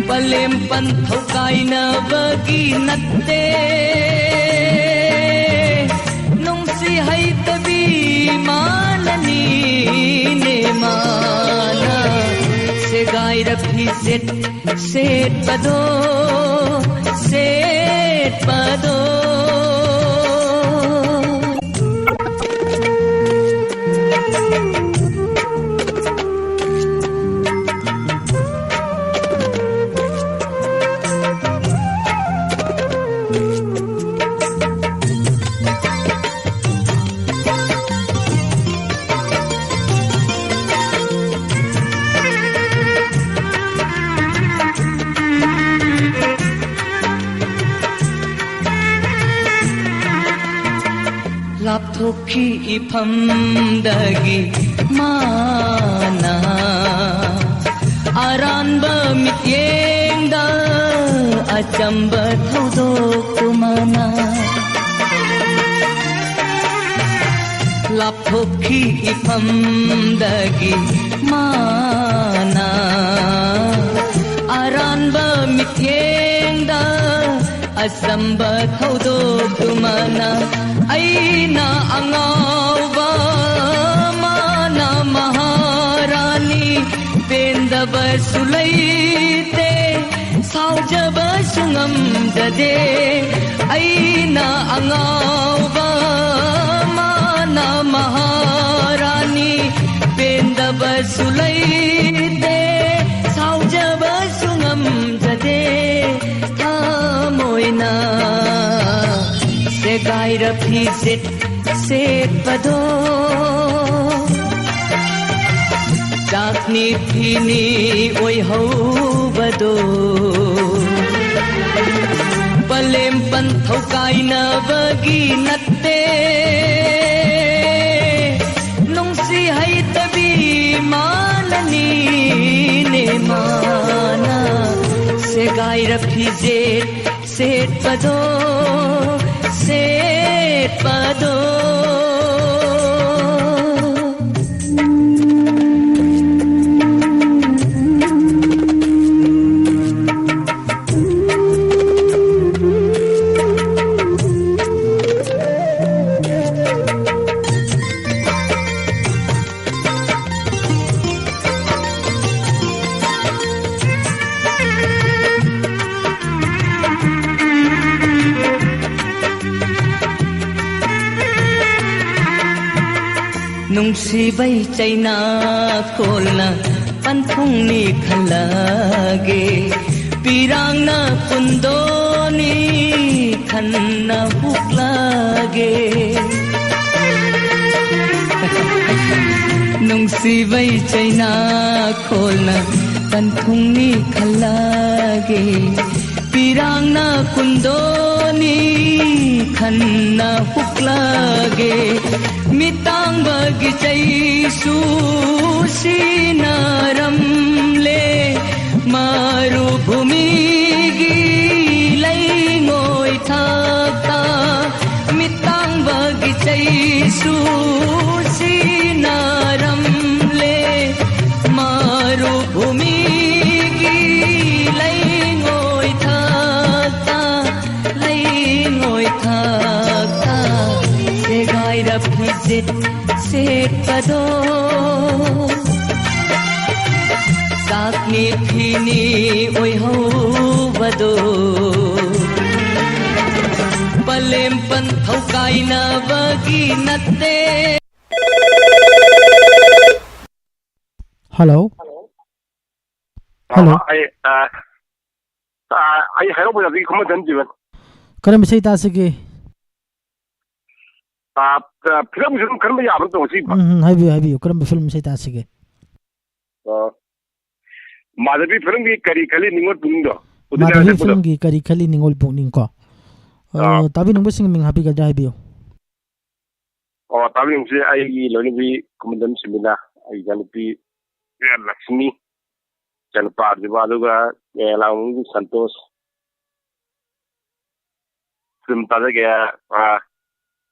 पलेम पंथौ कायनबगी नत्ते नुंसी हैतबी माननी ने माना से गाय रफी सेट पदो सेट पदो लापथोखी इफमदगी माना अरानबा मित्येंदा अचंबा थौदोकुमाना लापथोखी इफमदगी माना अरानबा मित्येंदा असंबा थौदोकुमाना ऐना अंगावा माना महारानी पेंदब सुलैते साउजब सुंगम जदे ऐना अंगावा माना महारानी पेंदब सुलैते साउजब सुंगम जदे थामोइना गाय रफी सेट पदो चाकनी फीनी ओय हो बदो पलेम पंथौ कायनबगी नत्ते नुंसी हैतबी माननी ने माना से गाय रफी सेट पदो सेट पदो नुंसीबै चैना खोलना पंथुंगनी खलागे पिरांगना कुंदोनी खन्ना हुक्लागे नुंसीबै चैना खोलना पंथुंगनी खलागे पिरांगना कुंदोनी खन्ना हुक्लागे मितांग बगीचै सुसीनारमले मारुभूमि गिलैंगोय थाका मितांग बगीचै सुसीनारमले मारुभूमि गिलैंगोय थाका लैंगोय थाका से गाय रफी सेट पदो साकनी फीनी ओय हो बदो पलेम पंथौ कायनबगी नत्ते हेलो हेलो आई हेलो बोला दी खम जन जीवन करम सही तासगे फिल्म से करम याब तो सी हाइबी करम फिल्म सही तासगे माधवी फिल्म की करी खली निंगोल पुंग दो माधवी फिल्म की करी खली निंगोल पुंग को ताबी नंबर सिंग मिंग हापी गदा हाइबियो ताबी नंग से आई लोनी भी कुमदम सिमिना आई जानपी लक्ष्मी जनपा दिवादुगा लाउंग संतोष फिल्म ताजा गया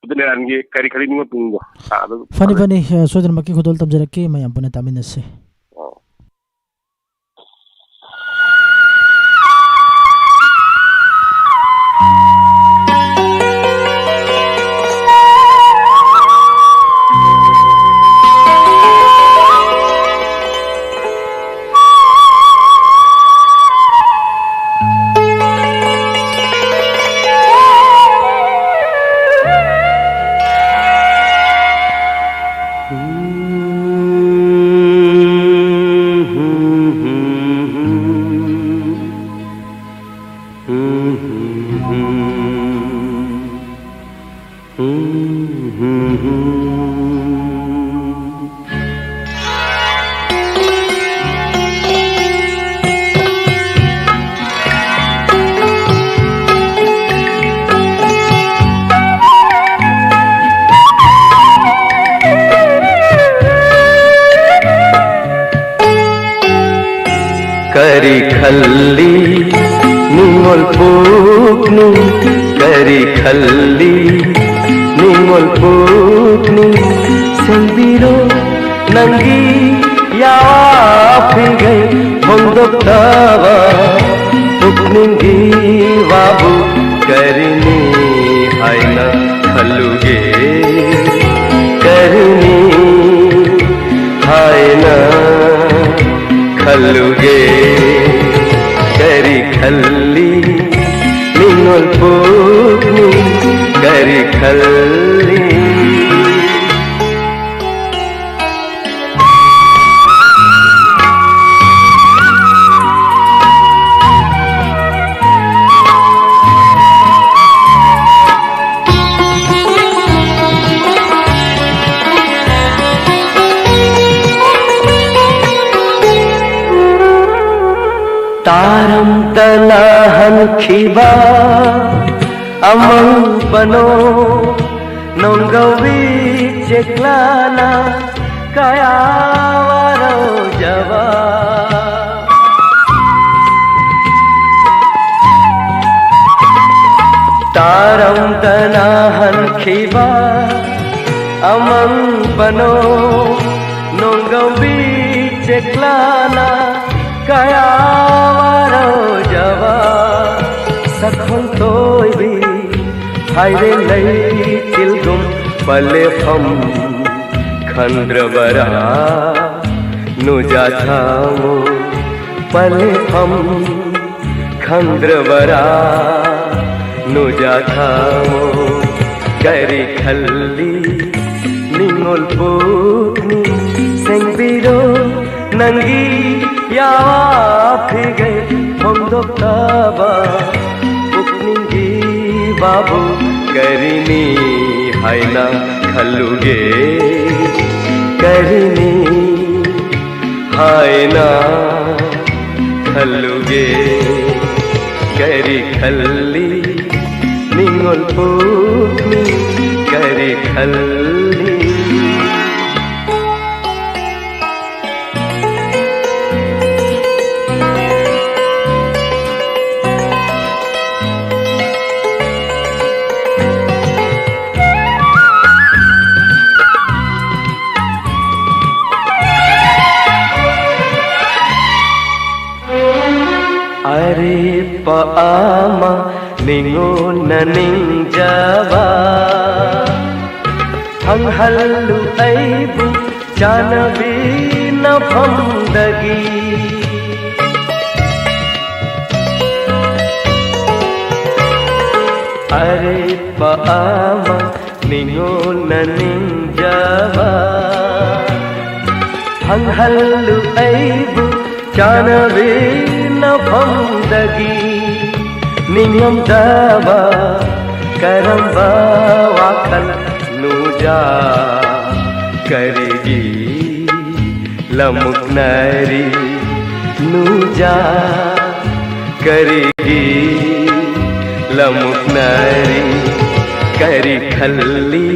करी खरी निंगोल पुंग दो फनी सोजन मक्की खुदोल तबजरके मैं अपने तामिन से खल्ली निंगोल पूकनी करी खल्ली निंगोल पूकनी संबीरो नंगी याफिगै होंदोक्तावा पुकनिंगी वाबु करिनी हायना खल्लुगे करिनी हायना खल्लुगे करी खल्ली निंगोल पूकनी करी खल्ली तारम तलाहन खिबा amang bano nonggawi ceklana kaya waro jawa taram tanahan khiba amang bano nonggawi ceklana kaya waro jawa sakhon toy bi haire lay tilgum pale hum khandrabara nuja thamo pale hum khandrabara nuja thamo kari khalli ningol pukni sengbiro nangi yawa phige hongdoktaba pukningi babu karini haina khalluge karini haina khalluge kari khalli ningol pukni kari khalli Are paama ningo naning jawa hanghallu aibu janabi na phamdagi Are paama ningo naning jawa hanghallu aibu janabi na phamdagi ningam daba karamba wakal nuja karigi lamuk nari nuja karigi lamuk nari kari khalli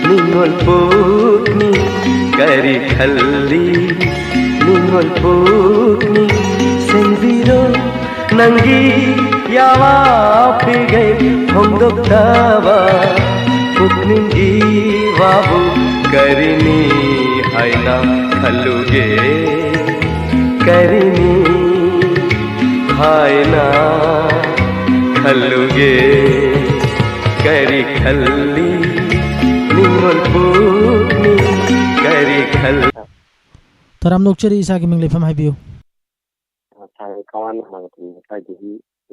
ningol pukni kari khalli ningol pukni senbiro nangi yawa phige hongdoktaba pukningi wabu karini haina khalluge karini haina khalluge kari khalli ningol pukni kari khalli Taram nokchari isa ki minglefam haibiu sai kawan ma kai di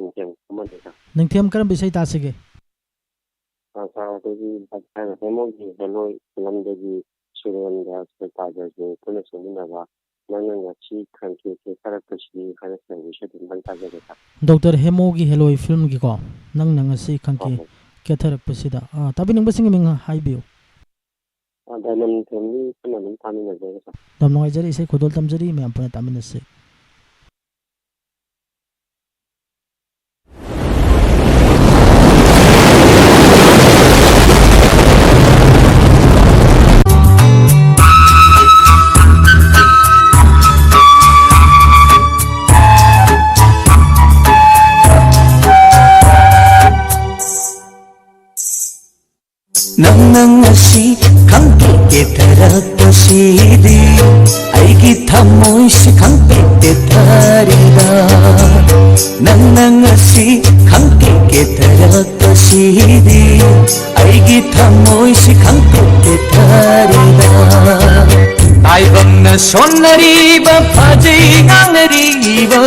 ingem kamanda ningthem karam bisai tasige sa de gi sai na demo gi hello lam de gi suren ga ta ga ge kuna sumina ba nan ga chi khan ke character shi kana sa wishe din ban ta ga ta Dr. Hemo gi hello film gi ko nang nang asi khan ki ke tharak pasida tabi nang basing ming haibiu diamond family kana nan tamina ga sa dam noi jari isai khodol tamjari me ampana tamina se nang asi khangke ke tharak pasidi aigi thamoi si khangpe te tharida nang asi khangke ke tharak pasidi aigi thamoi si khangpe te tharida taibamna sonariba phajai nganariba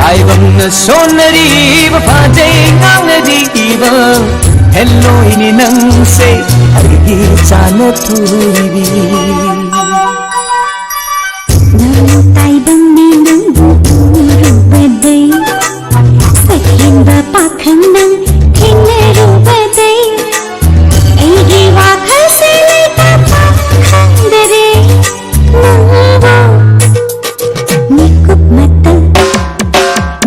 taibamna sonariba phajai nganariba hello ini nang se aigi chana thuribi nang taibam ni nang rubadai sakhin ba pakhang nang thine rubadai aigi wakhal se le ta pakhang dare nangbo nikup mata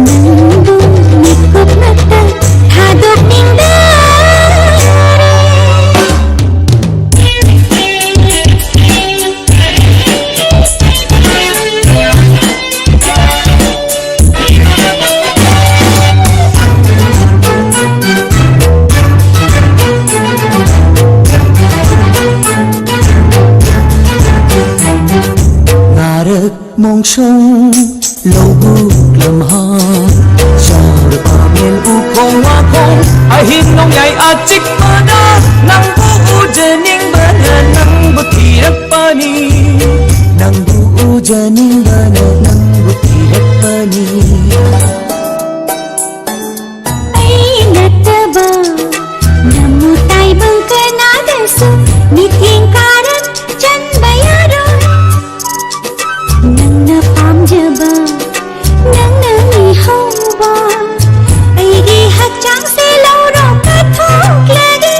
nangbo nikup mata hadok ningda mong sông lâu bước lầm ha giờ ba miền u không hoa không ai hin nông nhảy a chích mà đa nang bu jening bana nang bu tirak pani nang bu jening bana nang bu tirak pani ai nataba namu tai bang kana dasu nithing karan chan bayaro nang na pam jaba nang na mi hoba ai gi hachang se lo ro ka thok lagi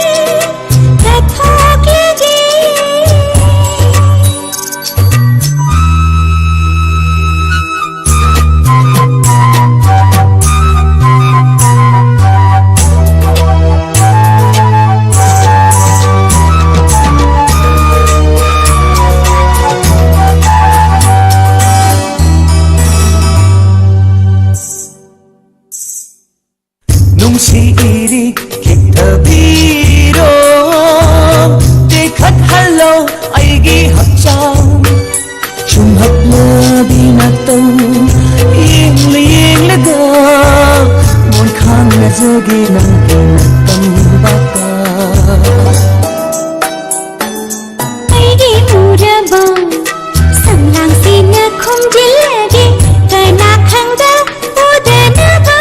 siri kithabiro dekhat hello aigi hachang chum hapla binatau ing laga mon khang na jogi nang tam bata aigi muraba samlang sina khum jilagi kana khangda udana ba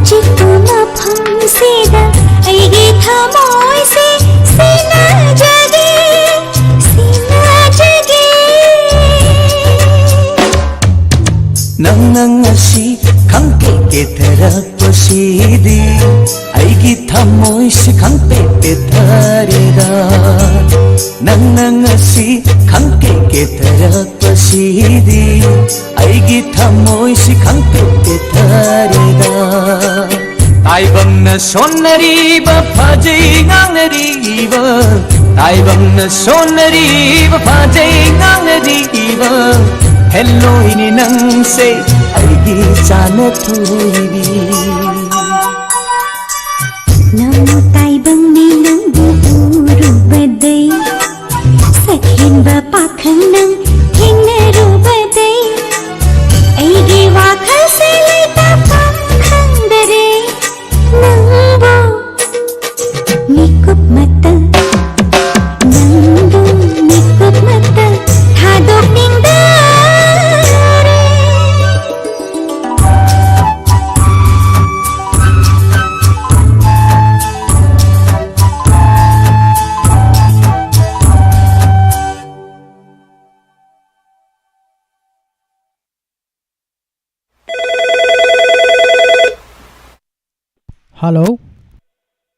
chituma phang sida aigi thamoi se sina jagi nang asi khangke ke tharak pasidi aigi thamoi se khangpe te tharida nang asi khangke ke tharak pasidi aigi thamoi se khangpe te tharida taibamna sonariba phajai nganariba taibamna sonariba phajai nganariba hello ini nang se aigi chana thuribi namu taibang ni nang rubadai sakhin ba pakhang nang thine rubadai aigi wakhal se le ta pakhang dare nangbo nikup mata nangbo nikup mata hadok ningda Hello.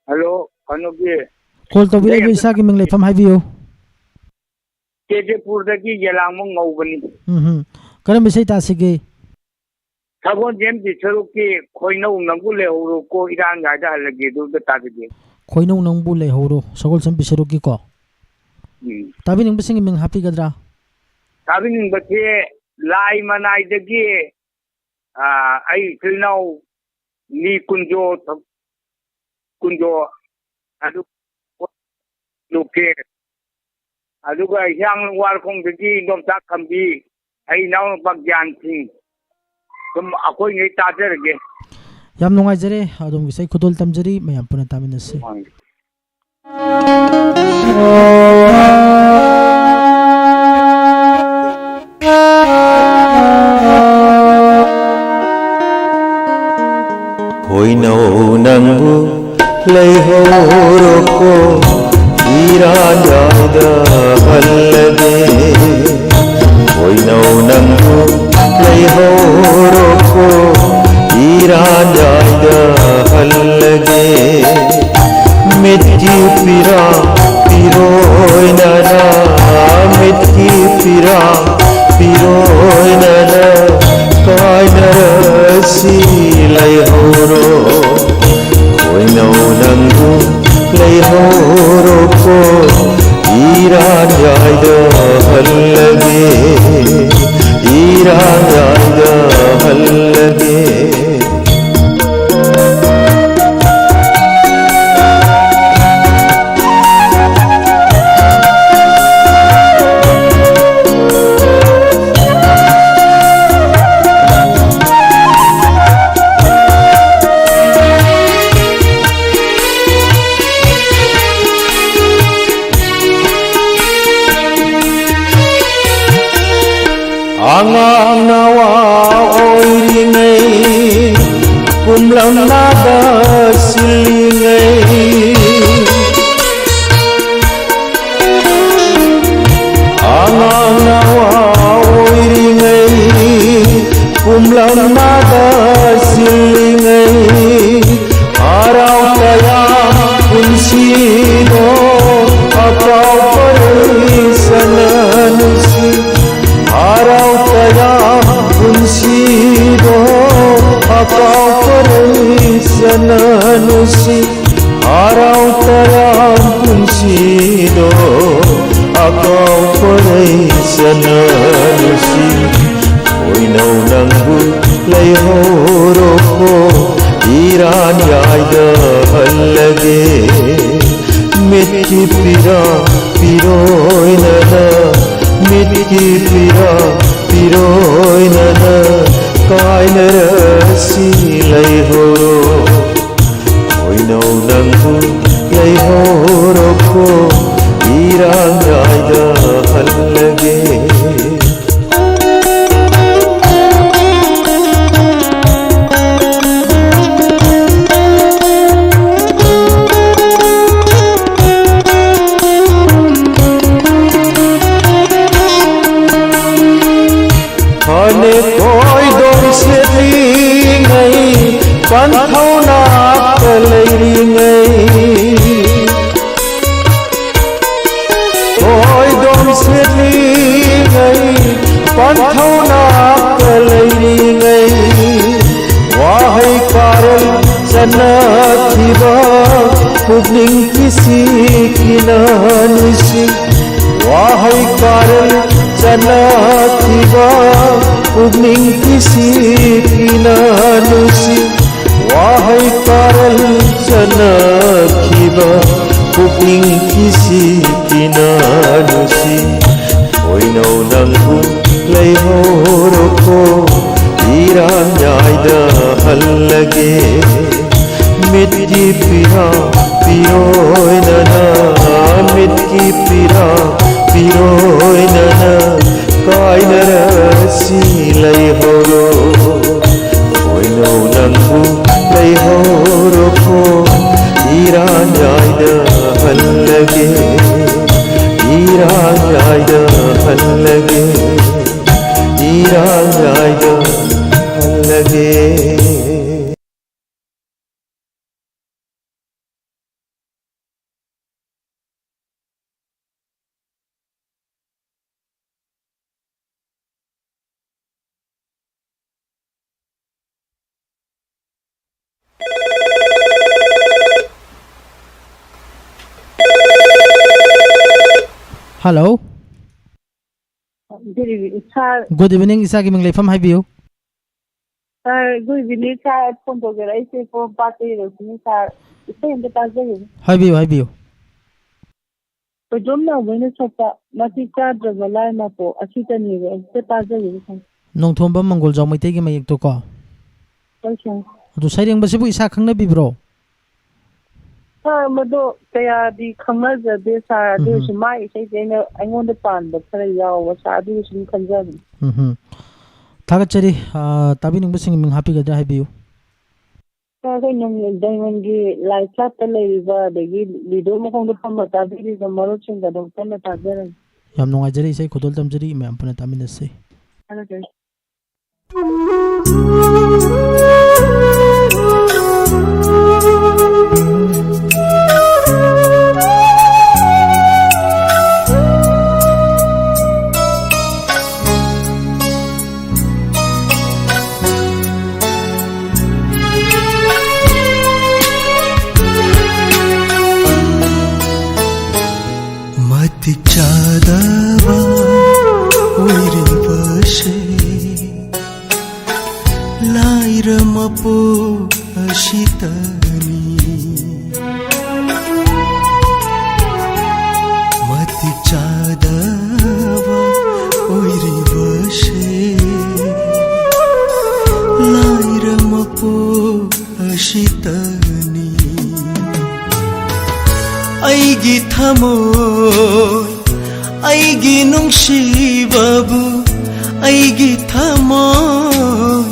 Hello, Kanuki. Call to Villa Visa Gaming Late from Highview. Tejepurdagi Yalamung Ovani. Karam Bisay Tasige. Sabon Jem Saruki, Koino Nangule Uruko, Iran Gada Lagidu, the Tabidi. Koino Nambule Horo, Sogol Sam Bisaruki ko. Tabin Bissing Ming Happy Gadra. Tabin but here, Lai Manai the Gay, I feel now. Ni kunjo kunjo adu luke aduga yang war khong degi dom ta khambi ai naw bagyan thing tum akoi ngai ta jerge yam nungai jare adom gisai khudol tamjari mayam puna taminasi Hoinau nangbu leihoroko iranyada hallage Hoinau nangbu leihoroko iranyada hallage Metti pira piroinana Metti pira piroinana Kainarasi leihoro Hoinau nangbu leihoroko iranyada hallage iranyada hallage Angang nawa oiringai kumlang nada silingai Angang nawa oiringai kumlang nada silingai Arau kaya punsino atau perisananusi Arau kaya punsido Akau perisananusi Arau kaya punsido Akau perisananusi Hoinau nangbu leihoroko iranyada hallage Metti pira piroinana Metti pira piroinana Kainarasi leihoro Hoinau nangbu leihoroko iranyada hallage Hane koi dom setlingai panthau na kalairingai Koi dom setlingai panthau na kalairingai Wahai karal sanathiba pugning kisi kinanusi Wahai karal sanathiba pugning kisi kinanusi Wahai karal sanathiba pugning kisi kinanusi Hoinau nangbu leihoroko iranyada hallage Metti pira piroinana Metti pira piroinana Kainarasi leihoro Hoinau nangbu leihoroko iranyada hallage iranyada hallage iranyada hallage Hello. Good evening, sir. Good evening. Isa kiming leifam haibiu. Sir, good evening, sir. Phone to get I say for party, sir. isai amta tajaye. Haibiyu haibiyu. Pajom na wena sakta mati chadraba lai ma po asita ni re amta tajaye san. Nongthomba Manggol Jaw Maitai gi mayek to ko. San. Adu saireng basibu isa khangna bibro. Ha mado kaya di khangna de sa de sumai isai jena aingonda pan ba khara yaw wa sa du sum khanjani. Thagachari tabi ning basing ming happy gadra haibiyu. Ka ko nang diamond gi lai chat le ba de gi lido mo kong pa ma tabi ri ga maro chung ga dong tan ta ga. Yam nungaijari isai khodol tamjari me ampuna taminase. Hello guys. Matik chadava oiri bashe laira mapo ashitani Matik chadava oiri bashe laira mapo ashitani Aigi thamoy aigi nungsibabu aigi thamoy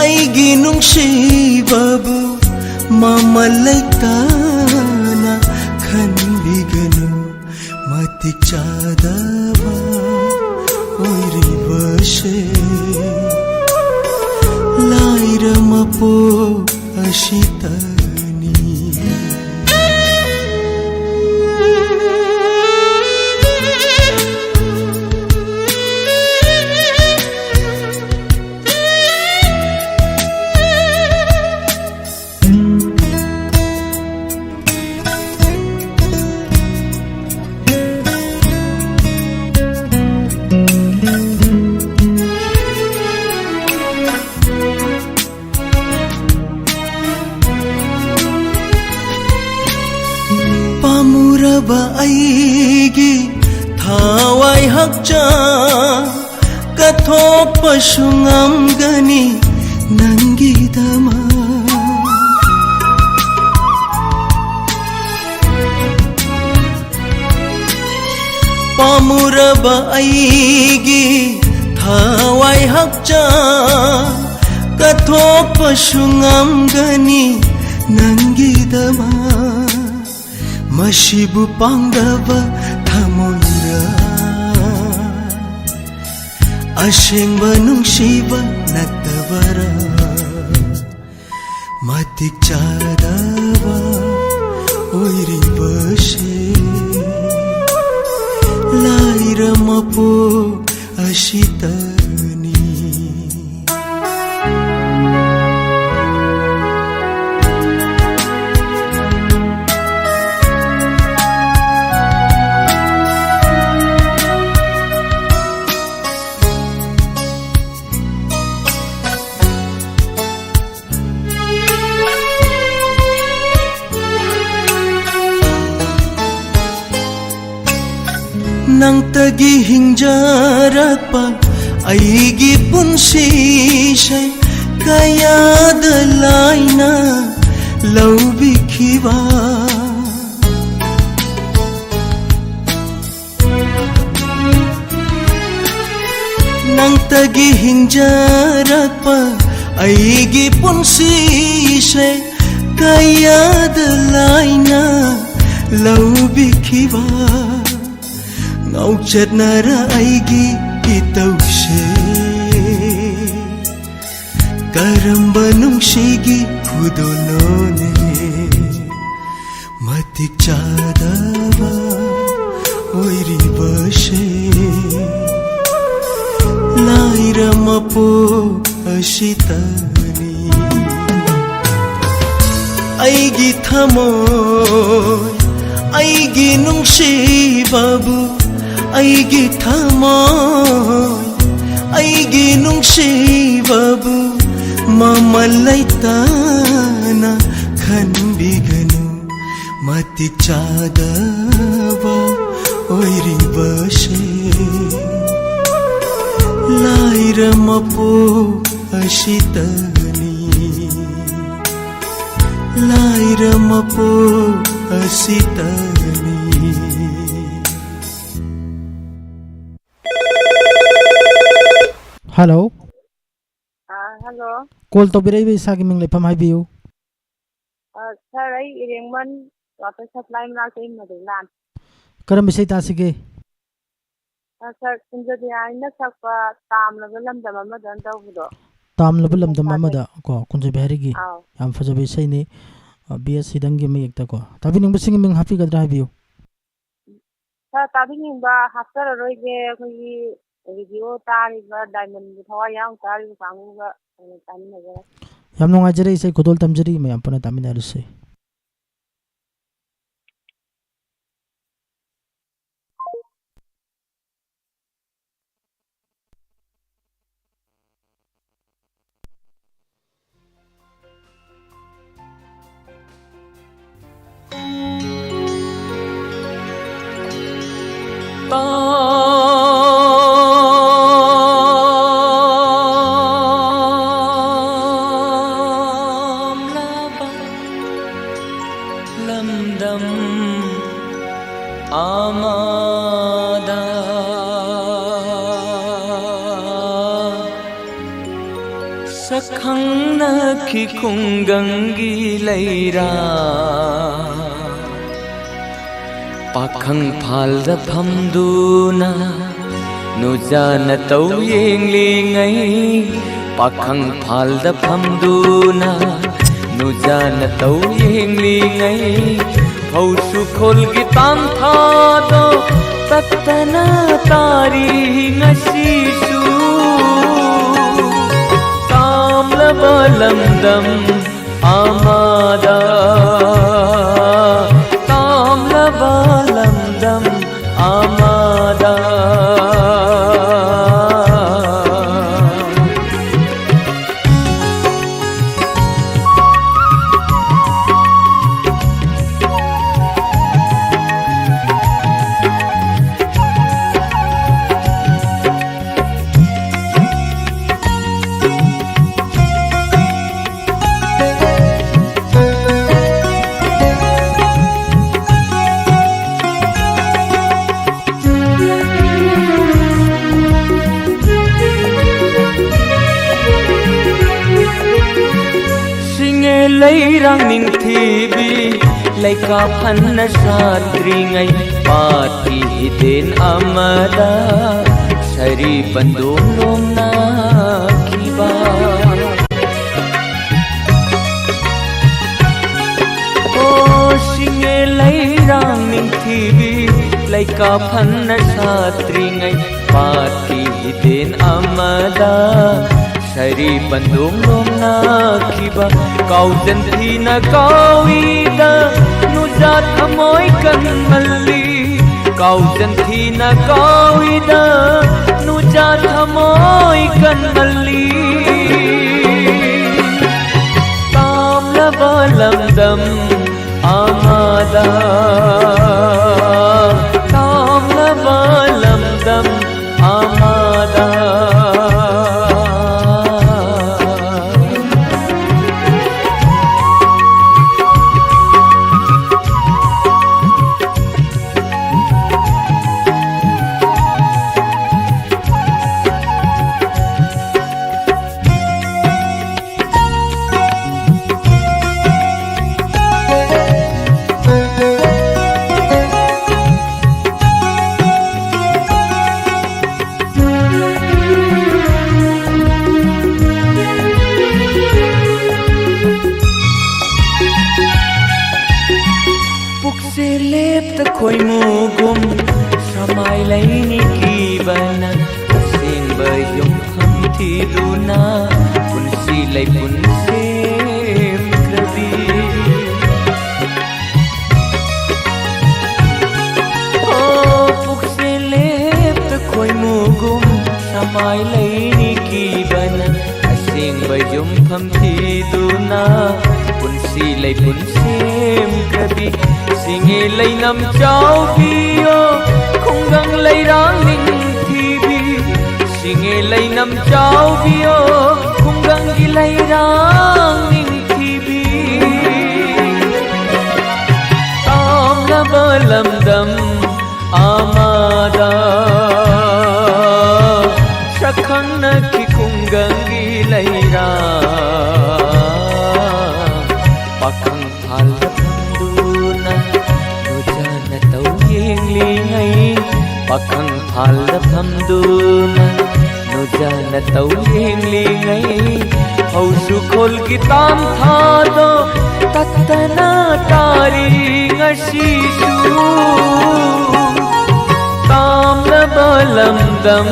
aigi nungsibabu mamalaitana khanbiganu matik chadava oiri bashe laira mapo ashitani Pamuraba aigi thawai hakchang kathokpa sungamgani nangidama Pamuraba aigi thawai hakchang kathokpa sungamgani nangidama Mashibu pangdaba thamoira Ashengba nungsiba natabara Matik chadava oiri bashe laira mapo ashitani Nang tagi hingjarakpa aigi punsishay kaya dalaina laubikhiba Nang tagi hingjarakpa aigi punsishay kaya dalaina laubikhiba Ngauchat nara aigi itawshe Karamba nungshigi kudolone Matik chadava oiri bashe Laira mapo ashitani Aigi thamoy aigi nungsibabu aigi thamoy aigi nungsibabu mamalaitana khanbiganu मतिक चादबा ओइरिबसे लाइरमपो असितनी लाइरमपो असितनी hello hello call तौबिरैबे इसागी मिंग लेफम हाइबियु सर आई इरेंगमन वाटर सप्लाई मनाके मदुलान करम बिसै तासिगे सर कुंजदि आइना सकपा तामलबा लमदम अमदन तौबुदो तामलबा लमदम अमदा को कुंजै बिहारीगी आव याम फजबे इसैनि बीएस सिदंगी मयेक्ता को ताबिनिंग बिसिंग मिंग हापिगद्रा हाइबियु सर ताबिनिंबा हाफ्तररोइगे अखोगी वीडियो तारिबा डायमंड थवा याम तारिबा कांगुगा तामिनगरा याम नुंगाइजरे इसै खुदोल तमजरी मयाम पना तामिनारुसे लमदम आमादा सखंगना की खुंगंगी लैरा पाखंग फालद फमदुना नुजाना तौ येंगलिंगै पाखंग फालद फमदुना नुजाना तौ येंगलिंगै हौसु खोलगी तामथादो तत्तना तारी ngasisu तामलबा लमदम आमादा तामलबा लमदम आमादा लैरां निंगथिबी लैका फन्न सात्रिङै पाति हिदेन अमदा सरी बन्दों लोमना खिबा ओ सिंगे लैरां निंगथिबी लैका फन्न सात्रिङै पाति हिदेन अमदा सरी बंदूक लोमना खिबा काउजन थी न कावीदा नुजा थमोय कन्मल्ली काउजन थी न कावीदा नुजा थमोय कन्मल्ली तामलबा लमदम आमादा तामलबा लमदम आमादा खोई मुगुम समाय लैनी की बना सिंग बयुम हम थी दुना पुनसी लै पुनसे कृबी ओ पुकसे लेप्त खोई मुगुम समाय लैनी की बना सिंग बयुम हम थी दुना पुनसी लै पुनसे कृबी Singe leinam chaubiyo khunggang leirang ningthibi Singe leinam chaubiyo khunggang gi leirang ningthibi Tamlaba lamdam amada Shakhangna ki khunggang gi leirang Pakhang phal Pakhang phal thamduna nujana tau hengli ngai hau su khol ki tam tha do tatana tari ngasi su tam la balam dam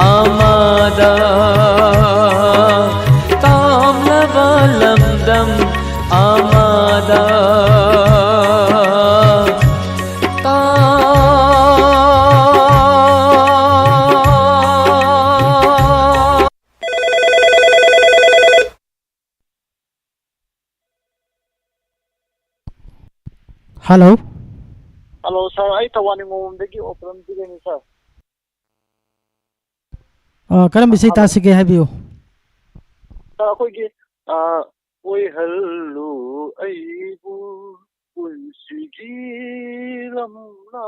amada tam la balam dam amada Hello. Hello, sir. I tawani mo dagi operam digani sir. Karam bisay ta sige habiyo. Sir, ako gi oi hello aibu unsigi lamna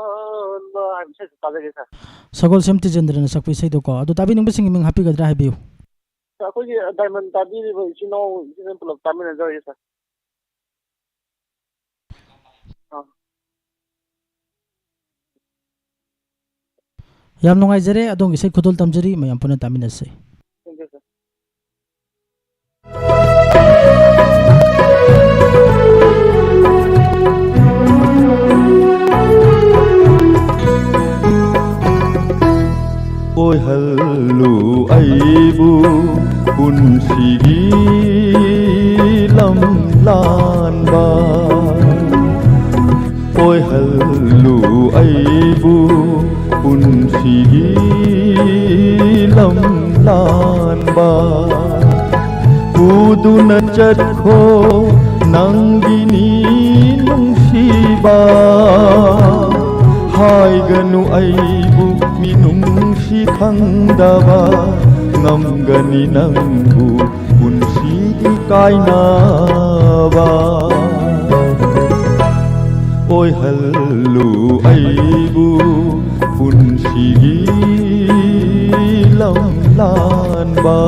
na bisay ta dagi sir. Sagol semti jendra na sakpi say do ko. Ado tabi nung bising iming happy gadra habiyo. Sir, ako gi diamond tabi ni bo sino example of tabi na joy sir. Yam nungaijare adong isay khudol tamjari mayam puna taminase. Thank you, sir. Oi hello aibu unsigi lam lan ba Oi hello aibu unsigi lam lan ba Kuduna chakho nangini nungsiba Hai ganu aibu minungsi khangdaba ngamgani nangbu unsigi kainaba Oi hello aibu unsigi lam lan ba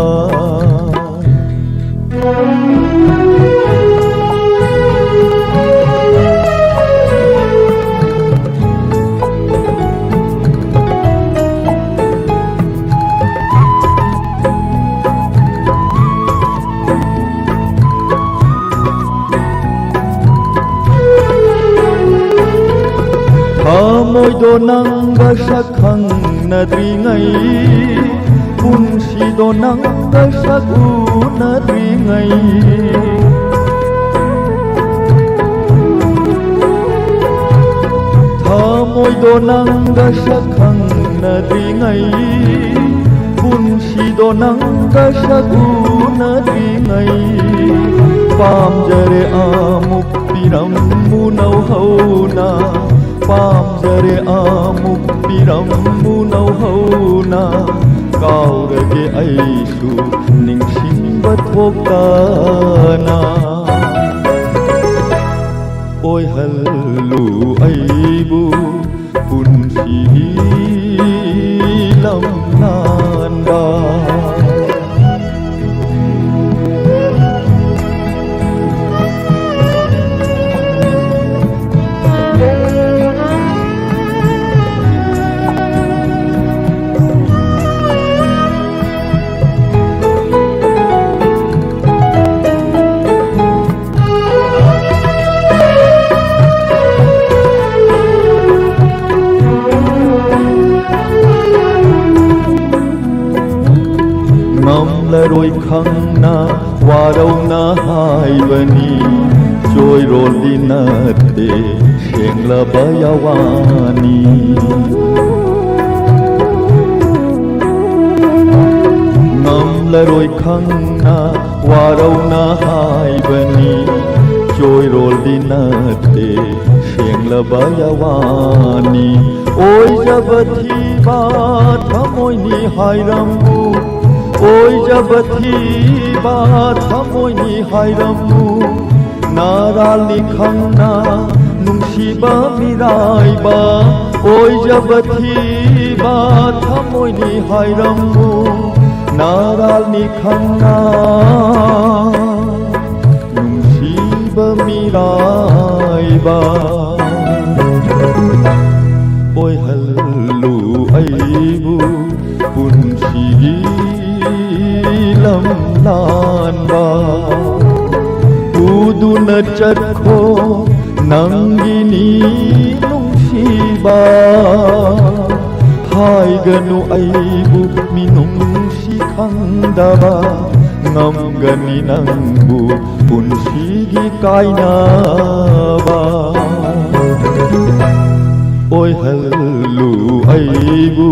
Amoy do nangga sakhang nadringai Punsi do nangga sagu nadringai Amoy do nangga sakhang nadringai Punsi do nangga sagu nadringai Pam jare amuk piram munau hauna Pam jare amuk piram munau hauna Kaurage aisu ningsing bathokana Oi hello aibu punsi lam nan ba Laroi khangna warauna haibani joy rolinate shengla bayawani Nam laroi khangna warauna haibani joy rolinate सेंग्लबा यावानी ओय जबथी बा थमोयनी हायरमु ओय जबथी बा थमोयनी हायरमु नारालि खंगना नुंसिबा मिरायबा ओय जबथी बा थमोयनी हायरमु नारालि खंगना नुंसिबा मिरायबा ओय हल्लु अयबु पुंसिगी लमलानबा उदुना चटखो नंगिनी नुंसिबा हायगनु अयबु मिनुंसि खंगदबा ngamgani nangbu punsigi kainaba oy hallu aibu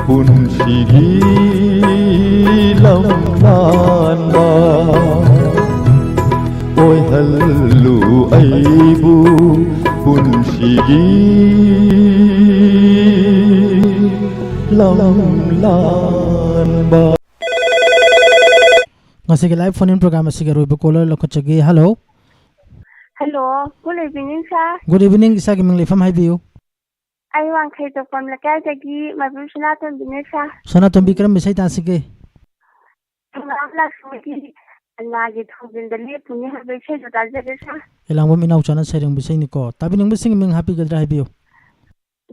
punsigi lamlanba oy hallu aibu punsigi lamlanba Ngasige live phone in program asige roibo caller lokochagi hello good evening sir good evening isa gi mingli fam haibiu ai wang khai to pam la kai jagi ma bu Sanatan bine sir Sanatan bikram bisai ta sige ngam la sugi Allah gi thubin da le puni ha be che ta jage sir elangbo minau chana sereng bisai ni ko tabi ning bising ming happy gadra haibiu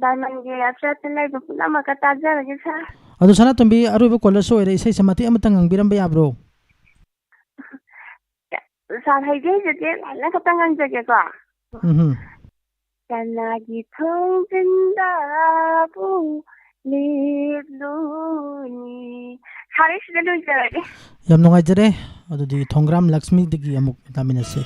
diamond ge after tanai bu pula ma ka ta jage sir adu Sanatan bi arubo caller so ere isai samati amatang angbiram ba yabro Saan hay dây rồi chứ lại nó có tăng ăn rồi kìa quả Kana gi thong tin da bu liệp luni Sari sida lu rồi Yam nungai jare adu di Thongram Lakshmi digi amuk taminase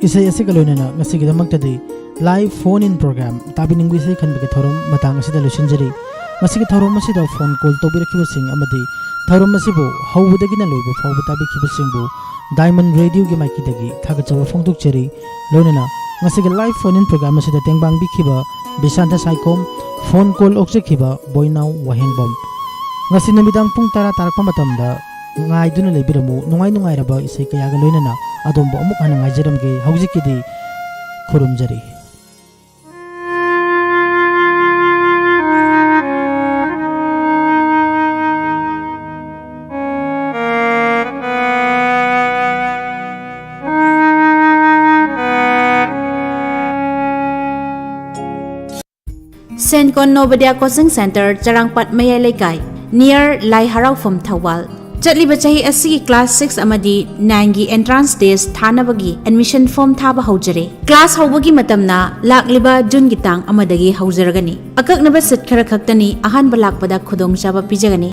isay ase kaloina na ngasi gidamakta di live phone in program tabi ningbi isay khanbagi thorom matang asida losinjari ngasi gi thorom asida phone call tobirakhiba sing amadi thorom asibu hawudagi na loiba fawba tabi khiba singbu Diamond Radio gi maiki dagi thagachawa phongdokchari loina na ngasi gi live phone in program asida tengbang bi khiba Bisanta Saikom phone call okchekhiba Boinaw Wahengbam ngasi namidang pung 10 tarakpa matamda ngai duna lebiramu nungai nungai raba isai kaya ga loina na adombo amuk hana ngai jaramge haujikidi khurumjari Sencon Novodia Coaching Center Charangpat Mayai Lekai near Lai Harau from Thawal Chatliba chahi asigi class 6 amadi 9 gi entrance test thanabagi admission form thaba haujare class hawbagi matamna lakliba June gi tang amadagi haujaragani akaknaba sit khara khaktani ahan balak pada khudong chaba pijagani